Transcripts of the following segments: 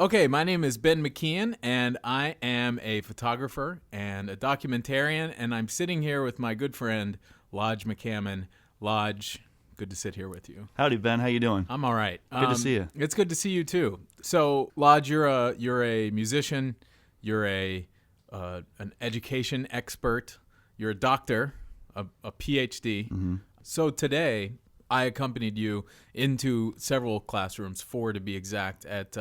Okay, my name is Ben Mckeown, and I am a photographer and a documentarian, and I'm sitting here with my good friend, Lodge McCammon. Lodge, good to sit here with you. Howdy, Ben. How you doing? I'm all right. Good to see you. It's good to see you too. So, Lodge, you're a musician. You're an education expert. You're a doctor, a PhD. Mm-hmm. So today, I accompanied you into several classrooms, 4 to be exact, at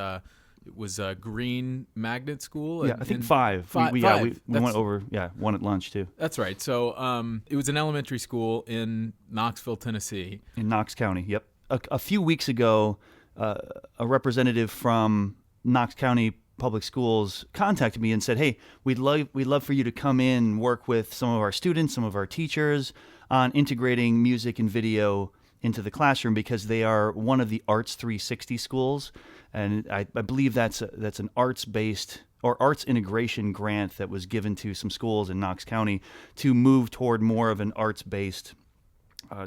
it was Green Magnet School. Yeah, I think 5. We went over, one at lunch too. That's right. So it was an elementary school in Knoxville, Tennessee. In Knox County, yep. A few weeks ago, a representative from Knox County Public Schools contacted me and said, "Hey, we'd love for you to come in and work with some of our students, some of our teachers on integrating music and video into the classroom because they are one of the Arts360 schools, and I believe that's an arts-based or arts integration grant that was given to some schools in Knox County to move toward more of an arts-based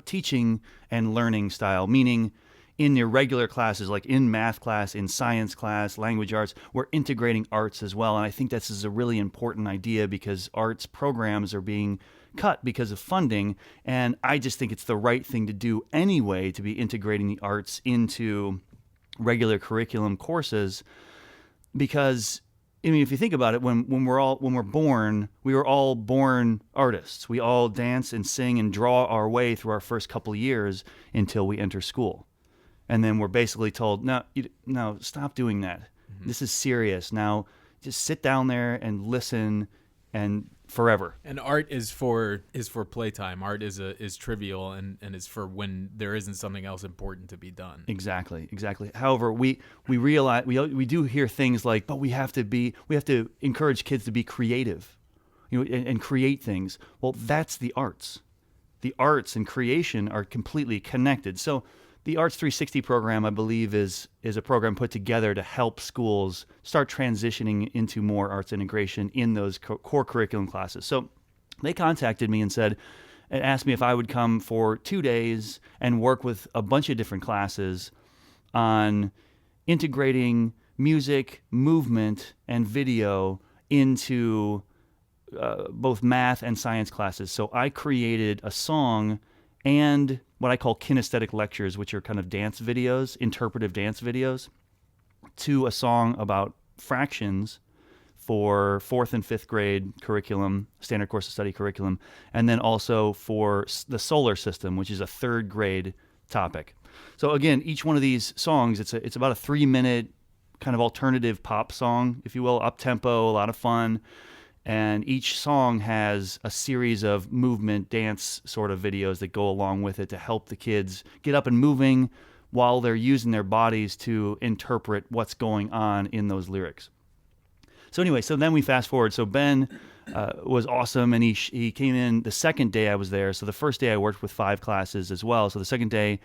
teaching and learning style, meaning in your regular classes, like in math class, in science class, language arts, we're integrating arts as well. And I think this is a really important idea because arts programs are being cut because of funding. And I just think it's the right thing to do anyway, to be integrating the arts into regular curriculum courses. Because, I mean, if you think about it, when we're born, we were all born artists. We all dance and sing and draw our way through our first couple years until we enter school. And then we're basically told, no, stop doing that. Mm-hmm. This is serious. Now, just sit down there and listen, and forever. And art is for playtime. Art is trivial and is for when there isn't something else important to be done. Exactly. However, we realize we do hear things like, but we have to encourage kids to be creative, and create things. Well, that's the arts. The arts and creation are completely connected. So the Arts360 program, I believe, is a program put together to help schools start transitioning into more arts integration in those core curriculum classes. So they contacted me and asked me if I would come for 2 days and work with a bunch of different classes on integrating music, movement, and video into both math and science classes. So I created a song and what I call kinesthetic lectures, which are kind of dance videos, interpretive dance videos, to a song about fractions for 4th and 5th grade curriculum, standard course of study curriculum, and then also for the solar system, which is a 3rd grade topic. So again, each one of these songs, it's about a 3-minute kind of alternative pop song, if you will, up-tempo, a lot of fun. And each song has a series of movement, dance sort of videos that go along with it to help the kids get up and moving while they're using their bodies to interpret what's going on in those lyrics. So anyway, so then we fast forward. So Ben was awesome, and he came in the second day I was there. So the first day I worked with 5 classes as well. So the second day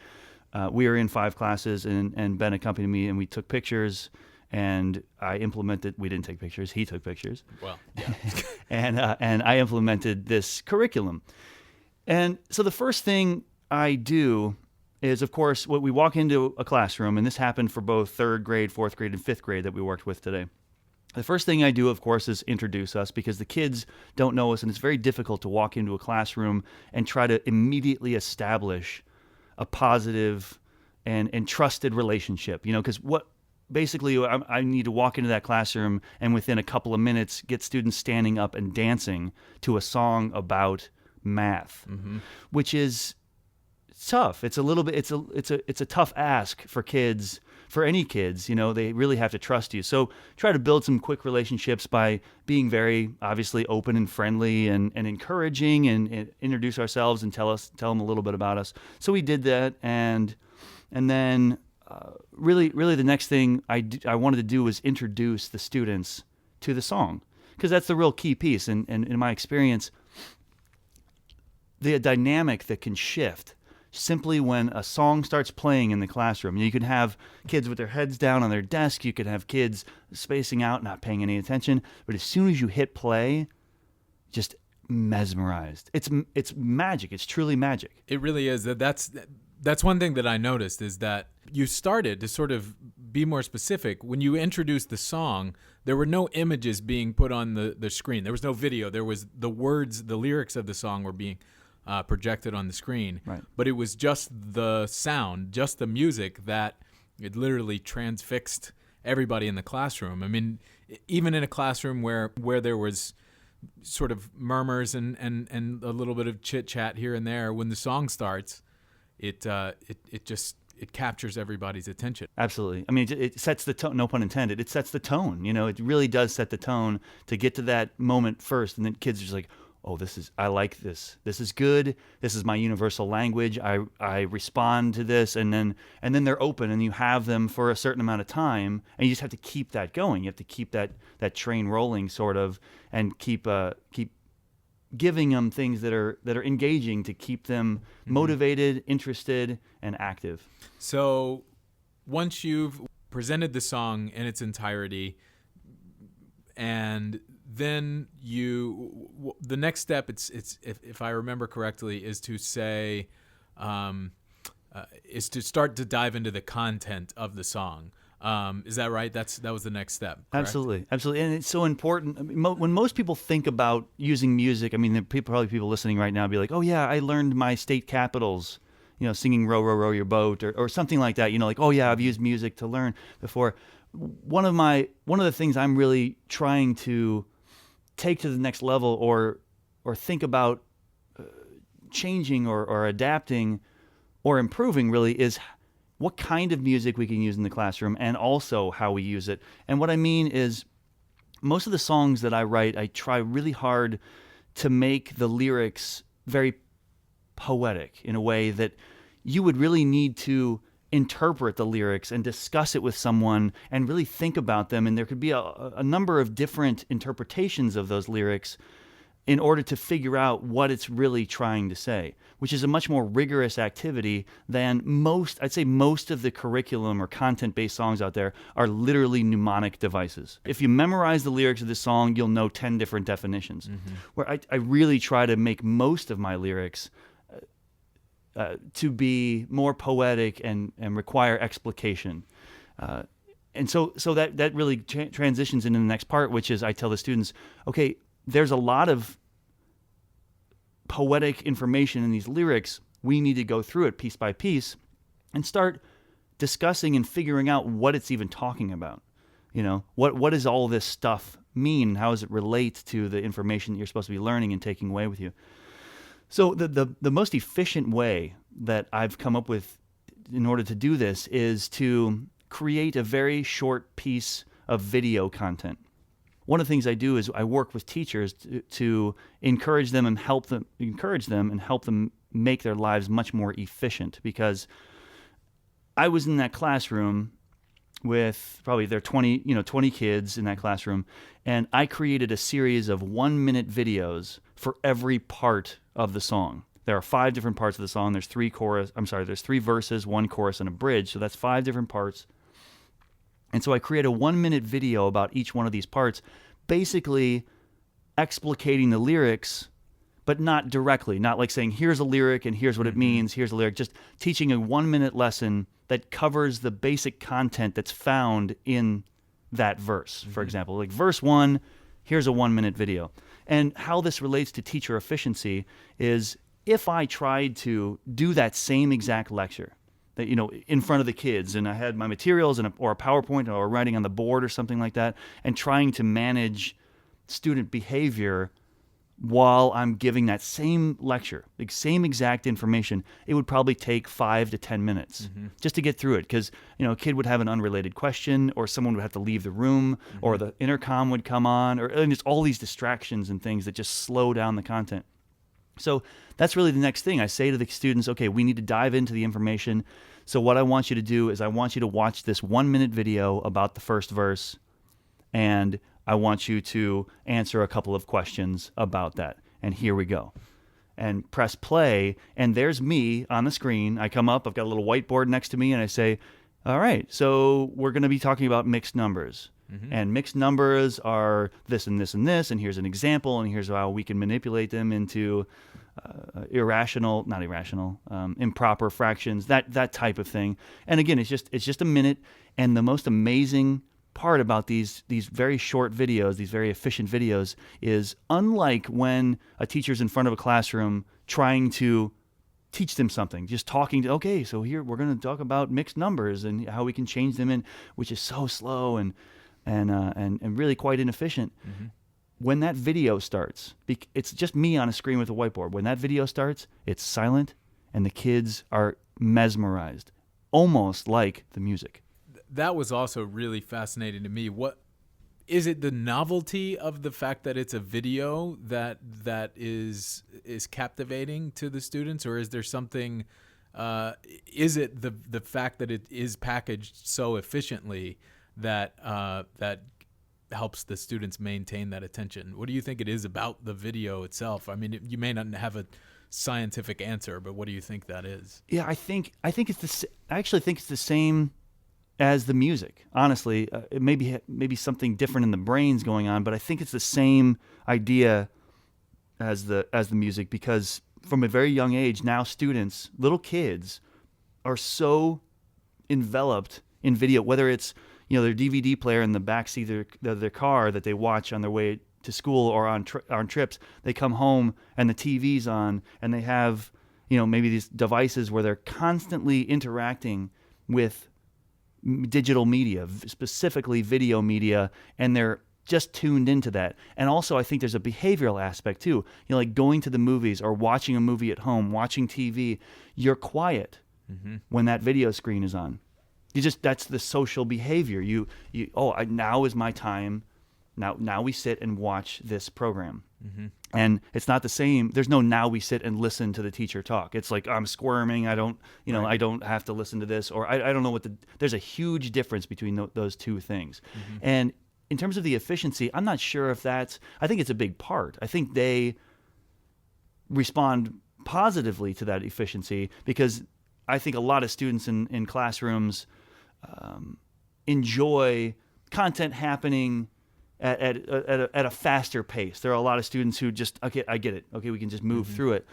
we were in 5 classes, and Ben accompanied me, and we took pictures. And I implemented. We didn't take pictures. He took pictures. Well, yeah. and I implemented this curriculum. And so the first thing I do is, of course, we walk into a classroom, and this happened for both 3rd grade, 4th grade, and 5th grade that we worked with today. The first thing I do, of course, is introduce us because the kids don't know us, and it's very difficult to walk into a classroom and try to immediately establish a positive and trusted relationship. Because basically, I need to walk into that classroom and within a couple of minutes get students standing up and dancing to a song about math, mm-hmm. which is tough. It's a little bit. It's a tough ask for kids, for any kids. They really have to trust you. So try to build some quick relationships by being very obviously open and friendly and encouraging, and introduce ourselves and tell them a little bit about us. So we did that, and then. Really, the next thing I wanted to do was introduce the students to the song, because that's the real key piece. And in my experience, the dynamic that can shift simply when a song starts playing in the classroom. You can have kids with their heads down on their desk. You could have kids spacing out, not paying any attention. But as soon as you hit play, just mesmerized. It's magic. It's truly magic. It really is. That's one thing that I noticed is that you started to sort of be more specific. When you introduced the song, there were no images being put on the screen. There was no video. There was the words, the lyrics of the song were being projected on the screen. Right. But it was just the sound, just the music that it literally transfixed everybody in the classroom. I mean, even in a classroom where there was sort of murmurs and a little bit of chit-chat here and there, when the song starts, it captures everybody's attention. Absolutely. I mean, it sets the tone, no pun intended. It sets the tone. You know, it really does set the tone to get to that moment first. And then kids are just like, oh, I like this. This is good. This is my universal language. I respond to this. And then they're open, and you have them for a certain amount of time, and you just have to keep that going. You have to keep that train rolling sort of, and keep giving them things that are engaging to keep them motivated, interested, and active. So once you've presented the song in its entirety, and then the next step, it's if I remember correctly, is to say, is to start to dive into the content of the song. Is that right? That was the next step. Correct? Absolutely, and it's so important. I mean, when most people think about using music, I mean, there are probably people listening right now be like, "Oh yeah, I learned my state capitals, you know, singing "Row, row, row your boat" or something like that." You know, like, "Oh yeah, I've used music to learn before." One of the things I'm really trying to take to the next level, or think about changing or adapting or improving, really, is what kind of music we can use in the classroom, and also how we use it. And what I mean is, most of the songs that I write, I try really hard to make the lyrics very poetic in a way that you would really need to interpret the lyrics and discuss it with someone and really think about them. And there could be a number of different interpretations of those lyrics in order to figure out what it's really trying to say, which is a much more rigorous activity than I'd say most of the curriculum or content-based songs out there are literally mnemonic devices. If you memorize the lyrics of this song, you'll know 10 different definitions. Where I really try to make most of my lyrics to be more poetic and require explication. And so that really transitions into the next part, which is I tell the students, okay, there's a lot of poetic information in these lyrics. We need to go through it piece by piece and start discussing and figuring out what it's even talking about. You know, what does all this stuff mean? How does it relate to the information that you're supposed to be learning and taking away with you? So the most efficient way that I've come up with in order to do this is to create a very short piece of video content. One of the things I do is I work with teachers to encourage them and help them make their lives much more efficient, because I was in that classroom with probably 20 kids in that classroom, and I created a series of 1-minute videos for every part of the song. There are 5 different parts of the song. There's 3 verses, 1 chorus, and a bridge. So that's 5 different parts. And so I create a 1-minute video about each one of these parts, basically explicating the lyrics, but not directly, not like saying, here's a lyric and here's what it means, here's a lyric, just teaching a 1-minute lesson that covers the basic content that's found in that verse. For example, like verse 1, here's a 1-minute video. And how this relates to teacher efficiency is, if I tried to do that same exact lecture, that, in front of the kids, and I had my materials or a PowerPoint or writing on the board or something like that, and trying to manage student behavior while I'm giving that same lecture, the same exact information, it would probably take 5 to 10 minutes just to get through it. Because, a kid would have an unrelated question, or someone would have to leave the room, or the intercom would come on, and it's all these distractions and things that just slow down the content. So that's really the next thing. I say to the students, okay, we need to dive into the information. So what I want you to do is I want you to watch this 1-minute video about the first verse, and I want you to answer a couple of questions about that. And here we go. And press play, and there's me on the screen. I come up, I've got a little whiteboard next to me, and I say, all right, so we're going to be talking about mixed numbers. And mixed numbers are this and this and this, and here's an example, and here's how we can manipulate them into improper fractions, that type of thing. And again, it's just a minute. And the most amazing part about these very short videos, these very efficient videos, is unlike when a teacher's in front of a classroom trying to teach them something, just talking to, okay, so here we're going to talk about mixed numbers and how we can change them in, which is so slow and really quite inefficient. Mm-hmm. When that video starts, it's just me on a screen with a whiteboard. When that video starts, it's silent and the kids are mesmerized, almost like the music. That was also really fascinating to me. What is it, the novelty of the fact that it's a video that is captivating to the students, or is there something, is it the fact that it is packaged so efficiently that helps the students maintain that attention? What do you think it is about the video itself? I mean, you may not have a scientific answer, but what do you think that is? Yeah, I actually think it's the same as the music. Honestly, it may be something different in the brains going on, but I think it's the same idea as the music, because from a very young age now, students, little kids, are so enveloped in video, whether it's their DVD player in the backseat of their car that they watch on their way to school or on trips. They come home and the TV's on, and they have maybe these devices where they're constantly interacting with digital media, specifically video media, and they're just tuned into that. And also, I think there's a behavioral aspect too. Like going to the movies or watching a movie at home, watching TV, you're quiet when that video screen is on. That's the social behavior. Now is my time. Now we sit and watch this program. Mm-hmm. And it's not the same. There's no now we sit and listen to the teacher talk. It's like, I'm squirming. I don't, right. I don't have to listen to this, or I don't know there's a huge difference between those two things. Mm-hmm. And in terms of the efficiency, I'm not sure if I think it's a big part. I think they respond positively to that efficiency, because I think a lot of students in classrooms enjoy content happening at a faster pace. There are a lot of students who just, okay, I get it. Okay, we can just move through it.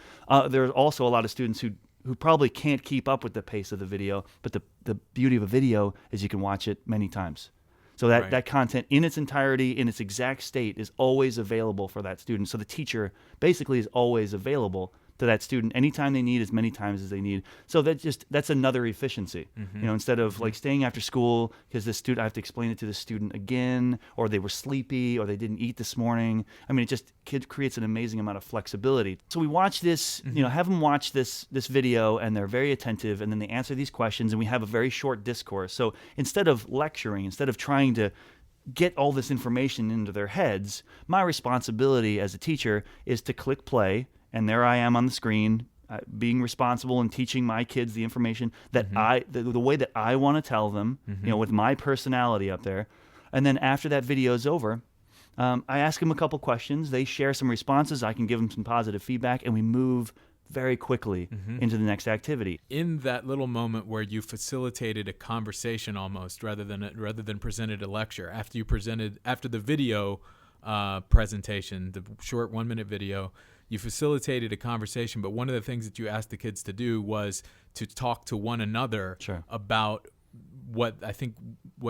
There are also a lot of students who probably can't keep up with the pace of the video, but the beauty of a video is you can watch it many times. So that content in its entirety, in its exact state, is always available for that student. So the teacher basically is always available to that student anytime they need, as many times as they need. So that's another efficiency. Mm-hmm. Instead of like staying after school because I have to explain it to the student again, or they were sleepy, or they didn't eat this morning. I mean, kid creates an amazing amount of flexibility. So we watch this, have them watch this video, and they're very attentive, and then they answer these questions, and we have a very short discourse. So instead of lecturing, instead of trying to get all this information into their heads, my responsibility as a teacher is to click play. And there I am on the screen, being responsible and teaching my kids the information that the way that I want to tell them, with my personality up there. And then after that video is over, I ask them a couple questions. They share some responses. I can give them some positive feedback, and we move very quickly into the next activity. In that little moment where you facilitated a conversation almost, rather than presented a lecture, after the video presentation, the short 1-minute video, you facilitated a conversation, but one of the things that you asked the kids to do was to talk to one another about what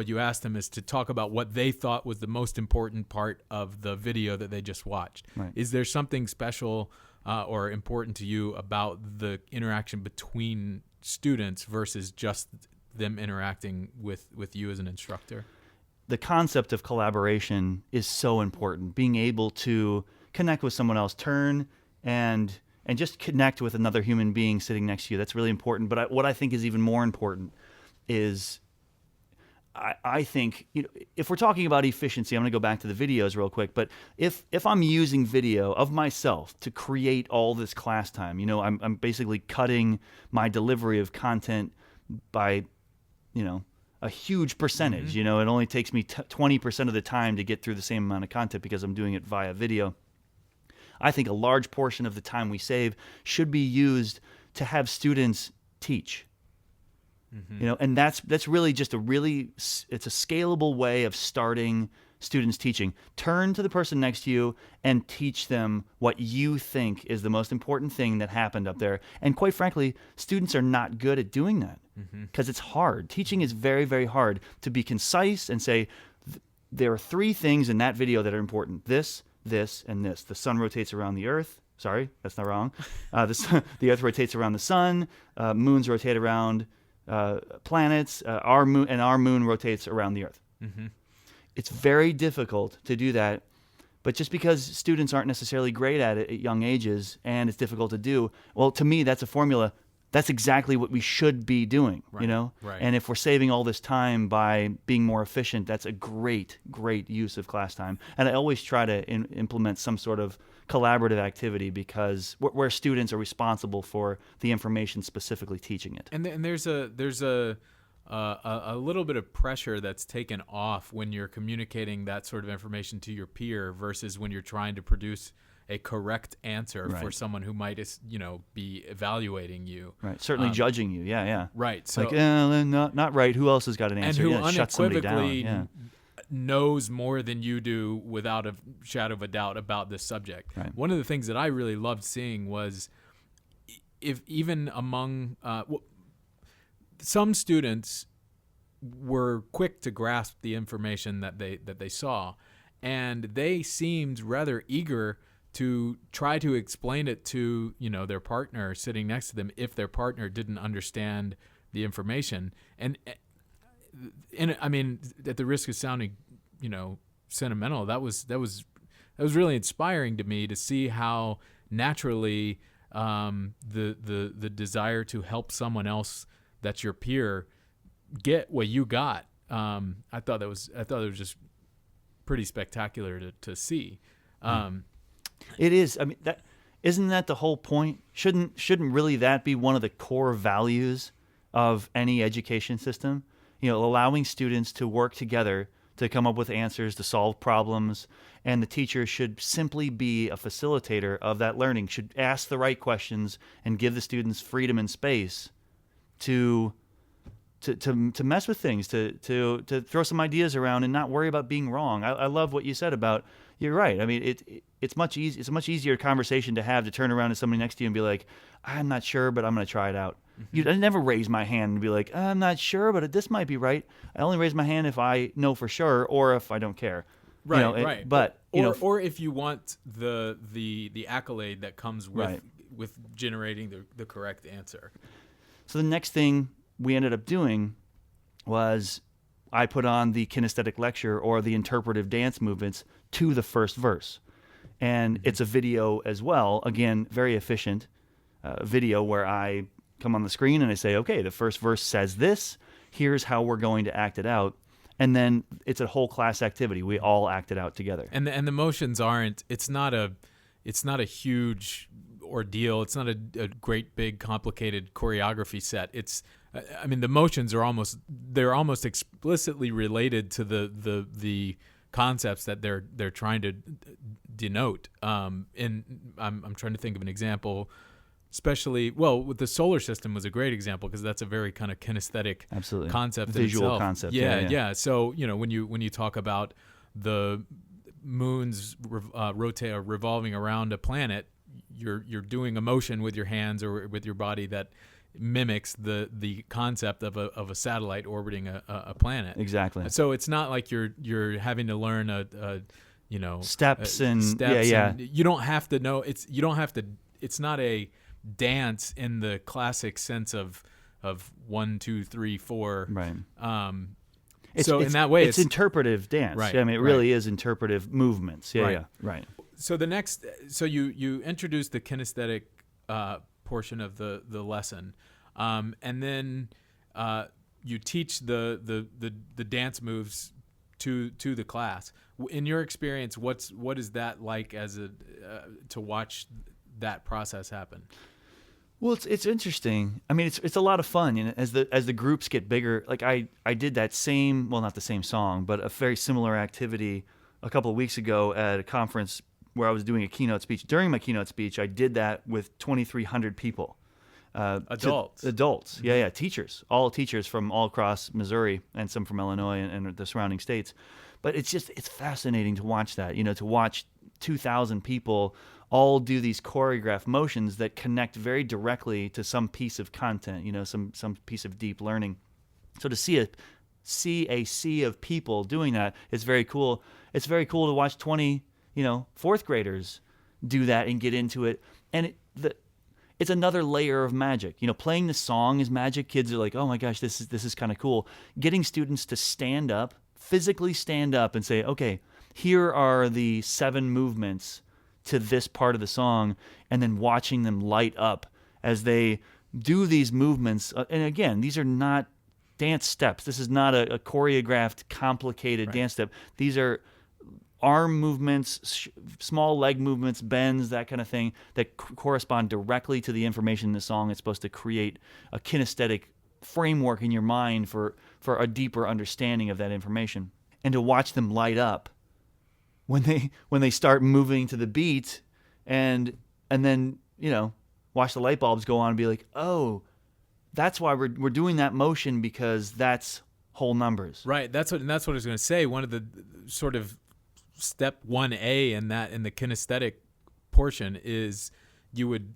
you asked them is to talk about what they thought was the most important part of the video that they just watched. Right. Is there something special or important to you about the interaction between students versus just them interacting with you as an instructor? The concept of collaboration is so important. Being able to connect with someone else, turn and just connect with another human being sitting next to you. That's really important. But what I think is even more important is I think, if we're talking about efficiency, I'm going to go back to the videos real quick. But if I'm using video of myself to create all this class time, I'm basically cutting my delivery of content by, a huge percentage. It only takes me 20% of the time to get through the same amount of content because I'm doing it via video. I think a large portion of the time we save should be used to have students teach. And that's really just it's a scalable way of starting students teaching. Turn to the person next to you and teach them what you think is the most important thing that happened up there. And quite frankly, students are not good at doing that because it's hard. Teaching is very, very hard to be concise and say, there are 3 things in that video that are important. This, and this. The sun rotates around the earth. Sorry, that's not wrong. The earth rotates around the sun. Moons rotate around planets. Our moon rotates around the earth. It's very difficult to do that, but just because students aren't necessarily great at it at young ages and it's difficult to do, well, to me, that's a formula. That's exactly what we should be doing, you know? Right. And if we're saving all this time by being more efficient, that's a great, great use of class time. And I always try to implement some sort of collaborative activity because where students are responsible for the information, specifically teaching it. And there's a little bit of pressure that's taken off when you're communicating that sort of information to your peer versus when you're trying to produce a correct answer for someone who might, be evaluating you. Right. Certainly judging you. Yeah. Right. So, not right. Who else has got an answer? And who shut somebody down. knows more than you do without a shadow of a doubt about this subject. Right. One of the things that I really loved seeing was if even among some students were quick to grasp the information that they saw, and they seemed rather eager to try to explain it to their partner sitting next to them if their partner didn't understand the information. And I mean, at the risk of sounding sentimental, that was really inspiring to me to see how naturally the desire to help someone else that's your peer get what you got. I thought it was just pretty spectacular to see. It is. I mean, isn't that the whole point? Shouldn't really that be one of the core values of any education system? Allowing students to work together to come up with answers, to solve problems, and the teacher should simply be a facilitator of that learning, should ask the right questions and give the students freedom and space to mess with things, to throw some ideas around and not worry about being wrong. I love what you said about, you're right. I mean, it's a much easier conversation to have to turn around to somebody next to you and be like, I'm not sure, but I'm going to try it out. I never raise my hand and be like, I'm not sure, but this might be right. I only raise my hand if I know for sure or if I don't care. Right, right. But or if you want the accolade that comes with generating the correct answer. So the next thing we ended up doing was I put on the kinesthetic lecture or the interpretive dance movements to the first verse. And it's a video as well. Again, very efficient video where I come on the screen and I say, okay, the first verse says this. Here's how we're going to act it out. And then it's a whole class activity. We all act it out together. And the motions aren't. It's not a huge ordeal. It's not a great big complicated choreography set. I mean, the motions are almost explicitly related to the concepts that they're trying to denote. And I'm trying to think of an example, especially with the solar system was a great example because that's a very kind of kinesthetic concept, visual concept. Yeah. So when you talk about the moons revolving around a planet, you're doing a motion with your hands or with your body that mimics the concept of a satellite orbiting a planet. Exactly. So it's not like you're having to learn steps. And you don't have to know. It's not a dance in the classic sense of 1, 2, 3, 4. Right. In that way, it's interpretive dance. Right. Yeah, I mean, it really is interpretive movements. Yeah. Right. So you introduce the kinesthetic portion of the lesson, and then you teach the dance moves to the class. In your experience, what is that like as to watch that process happen? Well, it's interesting. I mean, it's a lot of fun. As the groups get bigger, like I did that same, well, not the same song, but a very similar activity a couple of weeks ago at a conference where I was doing a keynote speech. During my keynote speech, I did that with 2,300 people. Adults. Mm-hmm. Yeah. Teachers, all teachers from all across Missouri and some from Illinois and the surrounding states. But it's fascinating to watch that, to watch 2,000 people all do these choreographed motions that connect very directly to some piece of content, some piece of deep learning. So to see a sea of people doing that is very cool. It's very cool to watch 20, fourth graders do that and get into it. And it's another layer of magic. Playing the song is magic. Kids are like, oh my gosh, this is kind of cool. Getting students to stand up, physically stand up and say, okay, here are the 7 movements to this part of the song, and then watching them light up as they do these movements. And again, these are not dance steps. This is not a choreographed, complicated dance step. These are arm movements, small leg movements, bends, that kind of thing that correspond directly to the information in the song. It's supposed to create a kinesthetic framework in your mind for a deeper understanding of that information. And to watch them light up when they start moving to the beat, and then watch the light bulbs go on and be like, oh, that's why we're doing that motion, because that's whole numbers. Right. That's what I was going to say. One of the sort of step 1A in the kinesthetic portion is you would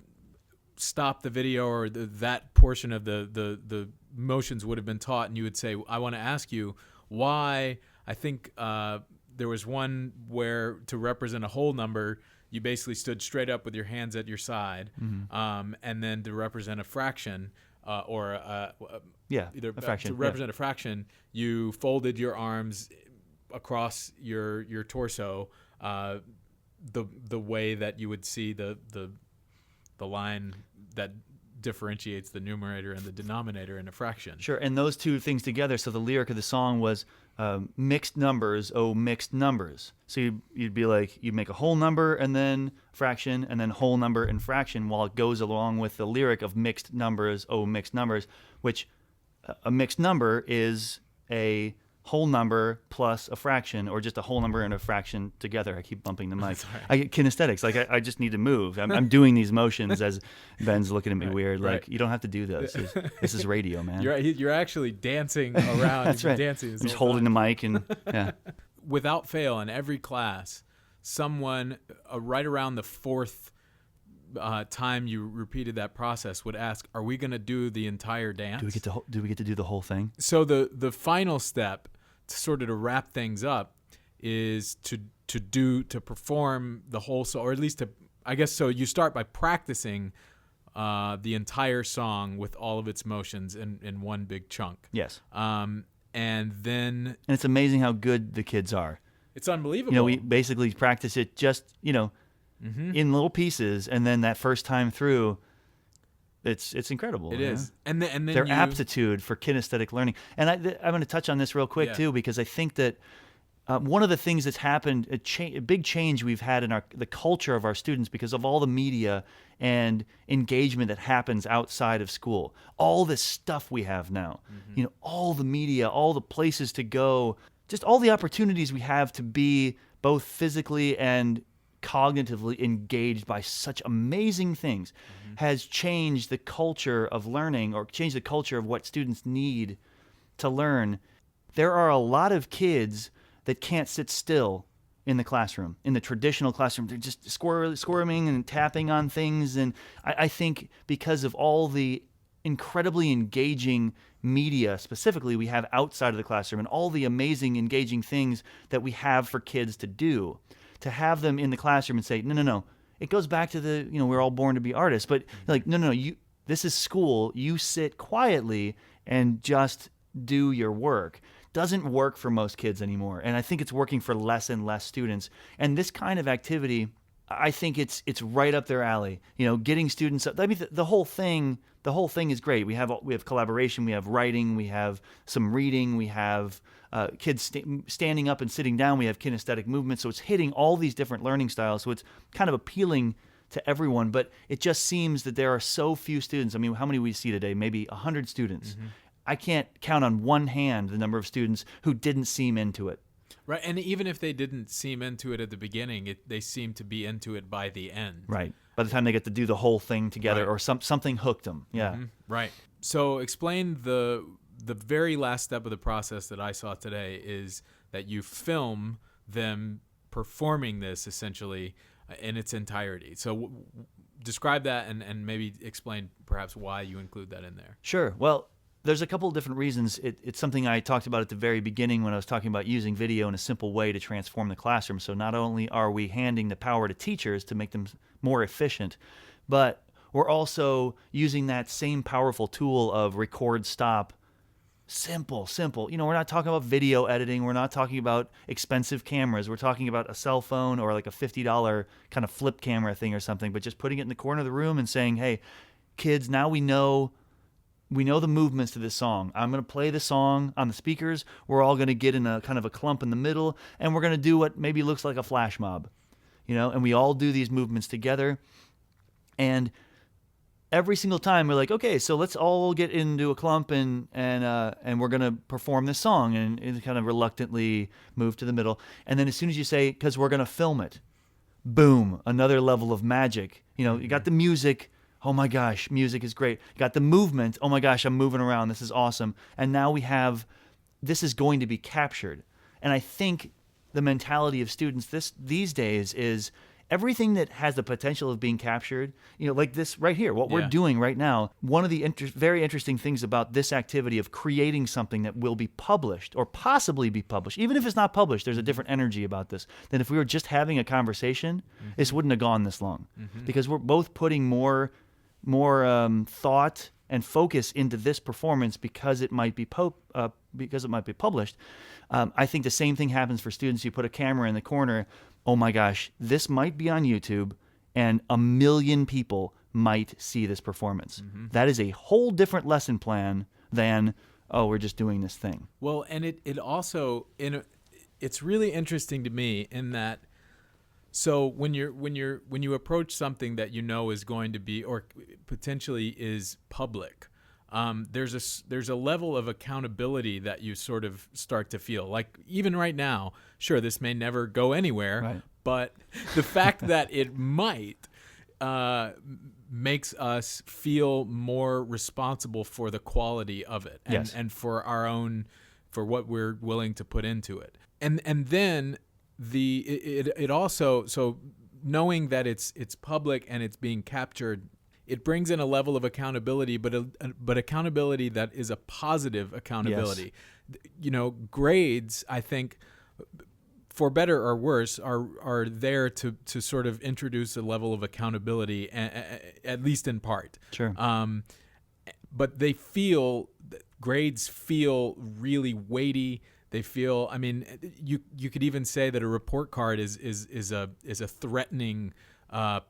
stop the video, or that portion of the motions would have been taught, and you would say, I want to ask you why. I think there was one where, to represent a whole number, you basically stood straight up with your hands at your side, and then to represent a fraction, a fraction. To represent a fraction, you folded your arms across your torso, the way that you would see the line that differentiates the numerator and the denominator in a fraction. Sure, and those two things together. So the lyric of the song was mixed numbers, oh mixed numbers. So you'd be like, you'd make a whole number and then fraction, and then whole number and fraction, while it goes along with the lyric of mixed numbers, oh mixed numbers, which a mixed number is a whole number plus a fraction, or just a whole number and a fraction together. I keep bumping the mic. I get kinesthetics. Like I just need to move. I'm doing these motions as Ben's looking at me weird. Like, you don't have to do this. This is radio, man. You're actually dancing around. That's right. Dancing I'm just holding the mic and yeah. Without fail, in every class, someone right around the 4th time you repeated that process would ask, "Are we going to do the entire dance? Do we get to do the whole thing?" So the final step, to wrap things up, is to perform the whole song, or at least so you start by practicing the entire song with all of its motions in one big chunk. Yes. And it's amazing how good the kids are. It's unbelievable. We basically practice it just in little pieces, and then that first time through, it's incredible. It is, and then their aptitude for kinesthetic learning. And I'm going to touch on this real quick too, because I think that one of the things that's happened, a big change we've had in the culture of our students, because of all the media and engagement that happens outside of school, all this stuff we have now, all the media, all the places to go, just all the opportunities we have to be both physically and cognitively engaged by such amazing things, has changed the culture of learning, or changed the culture of what students need to learn. There are a lot of kids that can't sit still in the classroom, in the traditional classroom. They're just squirming and tapping on things. And I think because of all the incredibly engaging media, specifically, we have outside of the classroom, and all the amazing, engaging things that we have for kids to do, to have them in the classroom and say, no, it goes back to we're all born to be artists, but like, no, this is school. You sit quietly and just do your work. Doesn't work for most kids anymore. And I think it's working for less and less students. And this kind of activity, I think it's right up their alley. Getting students up. I mean, the whole thing is great. We have collaboration, we have writing, we have some reading, we have kids standing up and sitting down, we have kinesthetic movement. So it's hitting all these different learning styles. So it's kind of appealing to everyone. But it just seems that there are so few students. I mean, how many we see today? Maybe 100 students. I can't count on one hand the number of students who didn't seem into it. Right, and even if they didn't seem into it at the beginning, they seem to be into it by the end. Right. By the time they get to do the whole thing together, or something hooked them. Yeah. Right. So explain the very last step of the process that I saw today is that you film them performing this essentially in its entirety. So describe that and maybe explain perhaps why you include that in there. Sure. Well, there's a couple of different reasons. It's something I talked about at the very beginning when I was talking about using video in a simple way to transform the classroom. So not only are we handing the power to teachers to make them more efficient, but we're also using that same powerful tool of record, stop. Simple. We're not talking about video editing. We're not talking about expensive cameras. We're talking about a cell phone or like a $50 kind of flip camera thing or something, but just putting it in the corner of the room and saying, hey, kids, now we know the movements to this song. I'm going to play the song on the speakers. We're all going to get in a kind of a clump in the middle, and we're going to do what maybe looks like a flash mob, and we all do these movements together. And every single time we're like, okay, so let's all get into a clump and we're going to perform this song, and kind of reluctantly move to the middle. And then as soon as you say, because we're going to film it, boom, another level of magic. You got the music. Oh my gosh, music is great. You got the movement. Oh my gosh, I'm moving around. This is awesome. And now this is going to be captured. And I think the mentality of students these days is everything that has the potential of being captured, like this right here, what we're doing right now. One of the very interesting things about this activity of creating something that will be published or possibly be published, even if it's not published, there's a different energy about this than if we were just having a conversation. This wouldn't have gone this long because we're both putting more thought and focus into this performance because it might be published. I think the same thing happens for students. You put a camera in the corner. Oh my gosh, this might be on YouTube, and 1 million people might see this performance. That is a whole different lesson plan than, oh, we're just doing this thing. Well, and it also it's really interesting to me in that. So when you approach something that is going to be or potentially is public, there's a level of accountability that you sort of start to feel. Like even right now, sure, this may never go anywhere, right, but the fact that it might makes us feel more responsible for the quality of it and for what we're willing to put into it. And then it also, so knowing that it's public and it's being captured, it brings in a level of accountability, but accountability that is a positive accountability. Yes. Grades, I think, for better or worse, are there to sort of introduce a level of accountability, at least in part. Sure. But grades feel really weighty. They feel. I mean, you could even say that a report card is a threatening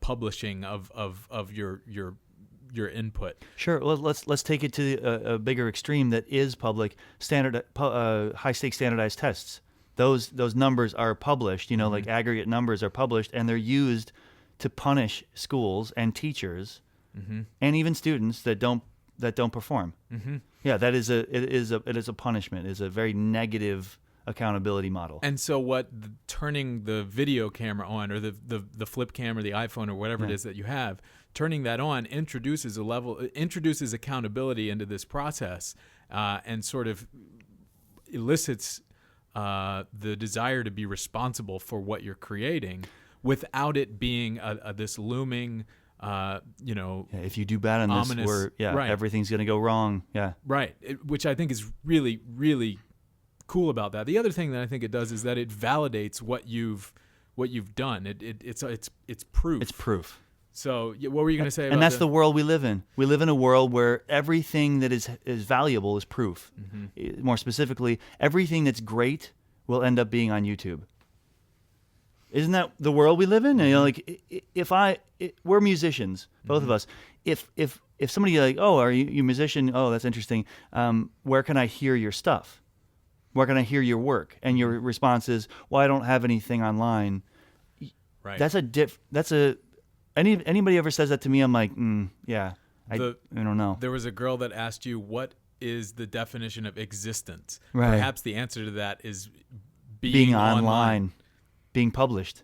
publishing of your input. Sure. Well, let's take it to a bigger extreme that is public. High stakes standardized tests. Those numbers are published. Like aggregate numbers are published, and they're used to punish schools and teachers and even students that don't perform. Yeah, it is a punishment. It is a very negative accountability model. And so turning the video camera on, or the flip cam or the iPhone or whatever it is that you have, turning that on introduces accountability into this process, and sort of elicits the desire to be responsible for what you're creating without it being this looming if you do bad on ominous, this, everything's going to go wrong. Yeah. Right. Which I think is really, really cool about that. The other thing that I think it does is that it validates what you've done. It's proof. It's proof. So what were you going to say about And that's the world we live in. We live in a world where everything that is valuable is proof. More specifically, everything that's great will end up being on YouTube. Isn't that the world we live in? We're musicians, both of us. If somebody like, oh, are you a musician? Oh, that's interesting. Where can I hear your stuff? Where can I hear your work? And your response is, well, I don't have anything online. Right. Anybody ever says that to me, I'm like, I don't know. There was a girl that asked you, what is the definition of existence? Right. Perhaps the answer to that is being online. Being published.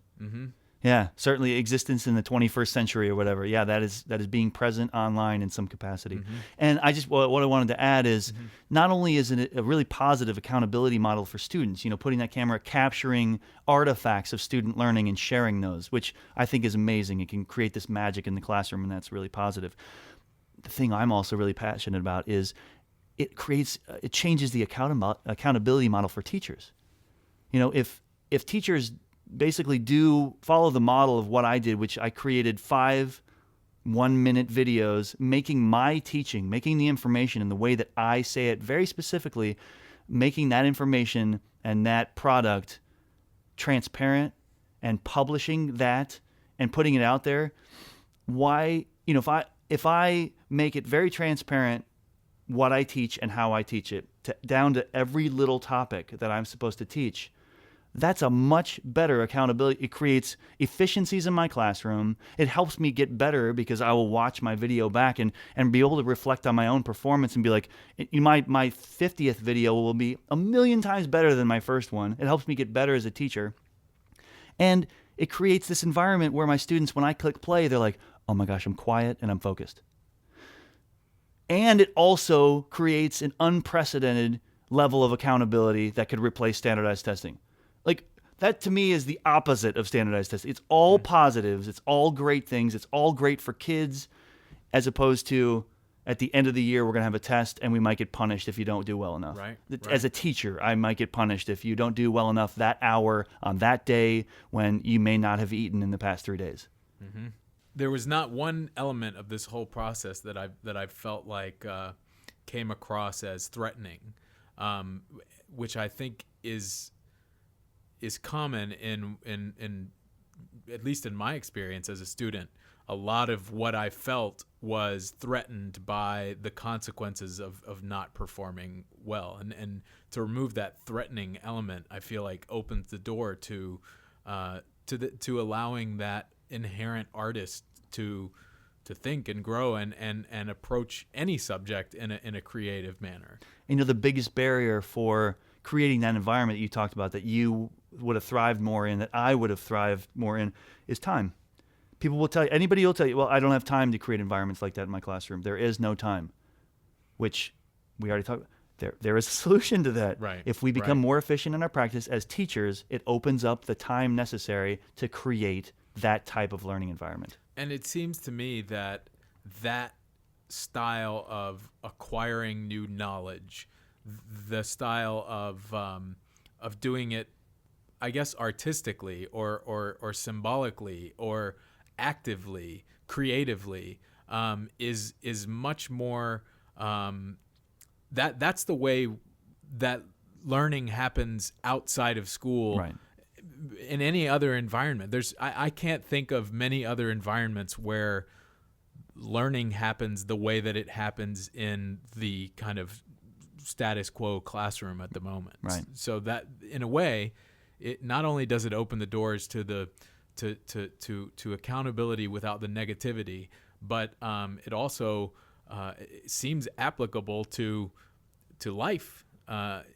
Yeah, certainly existence in the 21st century or whatever. Yeah, that is being present online in some capacity. And what I wanted to add is not only is it a really positive accountability model for students, putting that camera, capturing artifacts of student learning and sharing those, which I think is amazing. It can create this magic in the classroom, and that's really positive. The thing I'm also really passionate about is it changes the accountability model for teachers. If teachers basically do follow the model of what I did, which I created 5 1-minute videos, making the information in the way that I say it very specifically, making that information and that product transparent and publishing that and putting it out there. Why, if I make it very transparent what I teach and how I teach it down to every little topic that I'm supposed to teach, that's a much better accountability. It creates efficiencies in my classroom. It helps me get better because I will watch my video back and be able to reflect on my own performance and be like, my 50th video will be 1,000,000 times better than my first one. It helps me get better as a teacher. And it creates this environment where my students, when I click play, they're like, oh my gosh, I'm quiet and I'm focused. And it also creates an unprecedented level of accountability that could replace standardized testing. Like, that to me is the opposite of standardized testing. It's all positives. It's all great things. It's all great for kids, as opposed to at the end of the year, we're going to have a test and we might get punished if you don't do well enough. Right. As a teacher, I might get punished if you don't do well enough that hour on that day when you may not have eaten in the past 3 days. Mm-hmm. There was not one element of this whole process that I felt like came across as threatening, which I think is common in at least in my experience as a student. A lot of what I felt was threatened by the consequences of not performing well, and to remove that threatening element, I feel like opens the door to allowing that inherent artist to think and grow and approach any subject in a creative manner. The biggest barrier for creating that environment you talked about that you would have thrived more in, that I would have thrived more in, is time. Anybody will tell you, well, I don't have time to create environments like that in my classroom. There is no time, which we already talked about. There is a solution to that. Right. If we become more efficient in our practice as teachers, it opens up the time necessary to create that type of learning environment. And it seems to me that style of acquiring new knowledge, the style of doing it, I guess, artistically or symbolically or actively, creatively, is much more. That's the way that learning happens outside of school. Right. In any other environment, I can't think of many other environments where learning happens the way that it happens in the kind of status quo classroom at the moment. Right. So that, in a way, it not only does it open the doors to accountability without the negativity, but it also seems applicable to life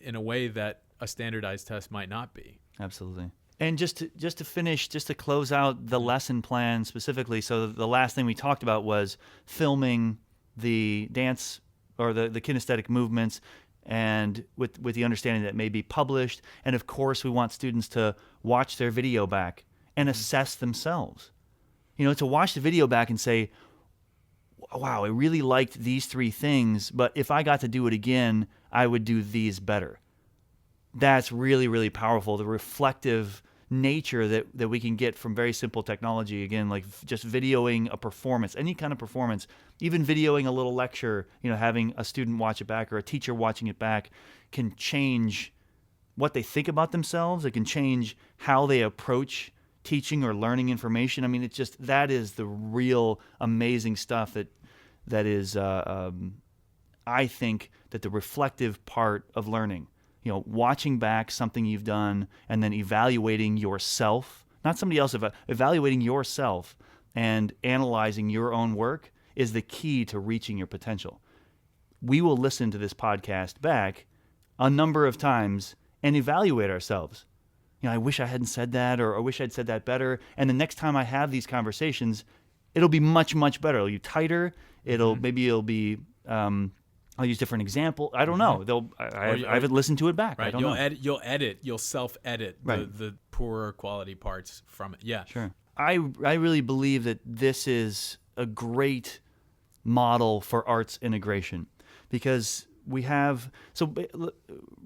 in a way that a standardized test might not be. Absolutely. And just to close out the lesson plan specifically, so the last thing we talked about was filming the dance or the kinesthetic movements, and with the understanding that it may be published. And of course, we want students to watch their video back and assess themselves. To watch the video back and say, wow, I really liked these 3 things, but if I got to do it again, I would do these better. That's really, really powerful. The reflective nature that we can get from very simple technology, again, like just videoing a performance, any kind of performance, even videoing a little lecture, having a student watch it back or a teacher watching it back can change what they think about themselves. It can change how they approach teaching or learning information. I mean, that is the real amazing stuff that is, I think, that the reflective part of learning. Watching back something you've done and then evaluating yourself, not somebody else, evaluating yourself and analyzing your own work is the key to reaching your potential. We will listen to this podcast back a number of times and evaluate ourselves. I wish I hadn't said that, or I wish I'd said that better. And the next time I have these conversations, it'll be much, much better. It'll be tighter. Maybe it'll be, I'll use different example. I don't know. I haven't listened to it back. Right. I don't know. You'll self-edit the poorer quality parts from it. Yeah. Sure. I really believe that this is a great model for arts integration, because we have, so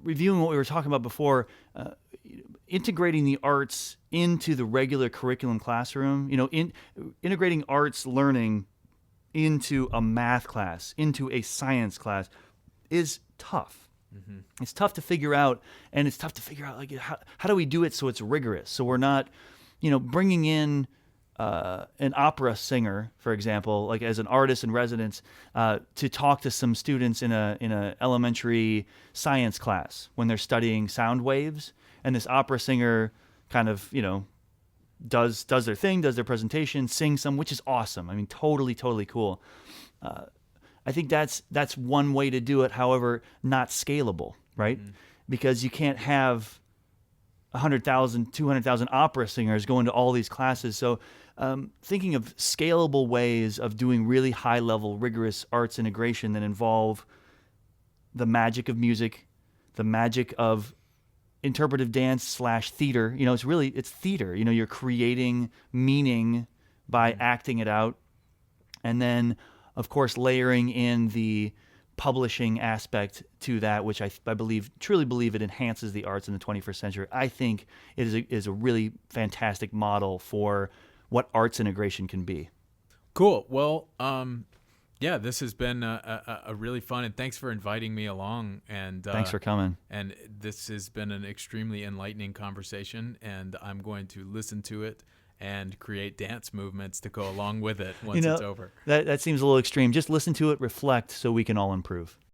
reviewing what we were talking about before, integrating the arts into the regular curriculum classroom, integrating arts learning into a math class, into a science class, is tough. Mm-hmm. It's tough to figure out, and it's tough to figure out, like, how do we do it so it's rigorous, so we're not, bringing in an opera singer, for example, like as an artist in residence, to talk to some students in a elementary science class when they're studying sound waves, and this opera singer kind of does their thing, does their presentation, sings some, which is awesome. I mean, totally cool. I think that's one way to do it. However, not scalable, right? Mm-hmm. Because you can't have 100,000, 200,000 opera singers going to all these classes. So thinking of scalable ways of doing really high-level, rigorous arts integration that involve the magic of music, the magic of interpretive dance / theater. It's theater. You're creating meaning by acting it out. And then, of course, layering in the publishing aspect to that, which I truly believe it enhances the arts in the 21st century. I think it is a really fantastic model for what arts integration can be. Cool. Well, yeah, this has been a really fun, and thanks for inviting me along. And thanks for coming. And this has been an extremely enlightening conversation, and I'm going to listen to it and create dance movements to go along with it once it's over. That seems a little extreme. Just listen to it, reflect, so we can all improve.